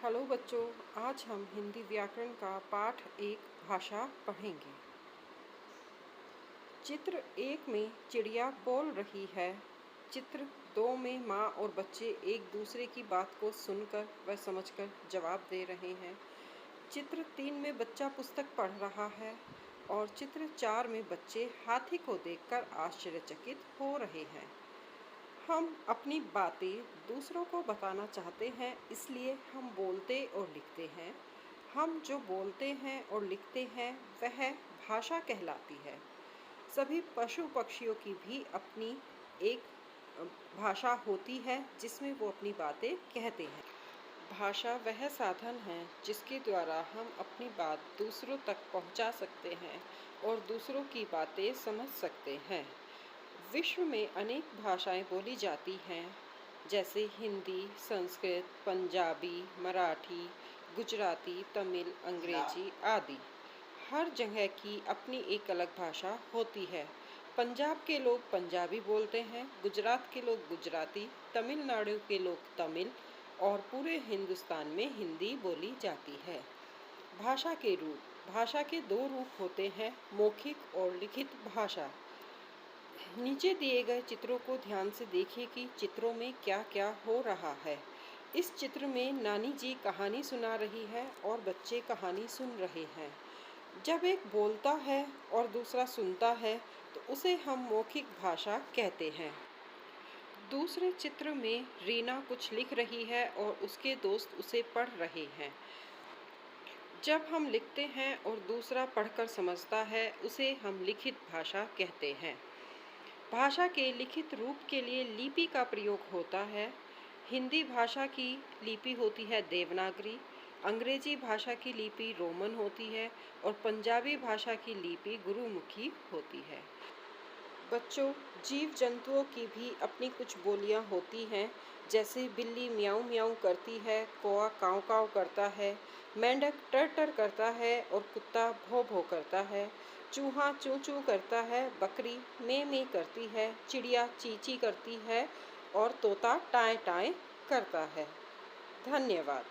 Hello बच्चों, आज हम हिंदी व्याकरण का पाठ 1 भाषा पढ़ेंगे। चित्र 1 में चिड़िया बोल रही है। चित्र 2 में माँ और बच्चे एक दूसरे की बात को सुनकर व समझकर जवाब दे रहे हैं। चित्र 3 में बच्चा पुस्तक पढ़ रहा है और चित्र 4 में बच्चे हाथी को देखकर आश्चर्यचकित हो रहे हैं। हम अपनी बातें दूसरों को बताना चाहते हैं, इसलिए हम बोलते और लिखते हैं। हम जो बोलते हैं और लिखते हैं वह भाषा कहलाती है। सभी पशु पक्षियों की भी अपनी एक भाषा होती है जिसमें वो अपनी बातें कहते हैं। भाषा वह साधन है जिसके द्वारा हम अपनी बात दूसरों तक पहुंचा सकते हैं और दूसरों की बातें समझ सकते हैं। विश्व में अनेक भाषाएं बोली जाती हैं, जैसे हिंदी, संस्कृत, पंजाबी, मराठी, गुजराती, तमिल, अंग्रेजी आदि। हर जगह की अपनी एक अलग भाषा होती है। पंजाब के लोग पंजाबी बोलते हैं, गुजरात के लोग गुजराती, तमिलनाडु के लोग तमिल और पूरे हिंदुस्तान में हिंदी बोली जाती है। भाषा के रूप। भाषा के 2 रूप होते हैं, मौखिक और लिखित भाषा। नीचे दिए गए चित्रों को ध्यान से देखिए कि चित्रों में क्या क्या हो रहा है। इस चित्र में नानी जी कहानी सुना रही है और बच्चे कहानी सुन रहे हैं। जब एक बोलता है और दूसरा सुनता है तो उसे हम मौखिक भाषा कहते हैं। दूसरे चित्र में रीना कुछ लिख रही है और उसके दोस्त उसे पढ़ रहे हैं। जब हम लिखते हैं और दूसरा पढ़कर समझता है, उसे हम लिखित भाषा कहते हैं। भाषा के लिखित रूप के लिए लिपि का प्रयोग होता है। हिंदी भाषा की लिपि होती है देवनागरी, अंग्रेजी भाषा की लिपि रोमन होती है और पंजाबी भाषा की लिपि गुरुमुखी होती है। बच्चों, जीव जंतुओं की भी अपनी कुछ बोलियां होती हैं, जैसे बिल्ली म्याऊं म्याऊं करती है, कौवा काव काव करता है, मेंढक टर टर करता है और कुत्ता भौ भौ करता है। चूहा चूं चूं करता है, बकरी में में करती है, चिड़िया ची ची करती है और तोता टाएं टाएं करता है। धन्यवाद।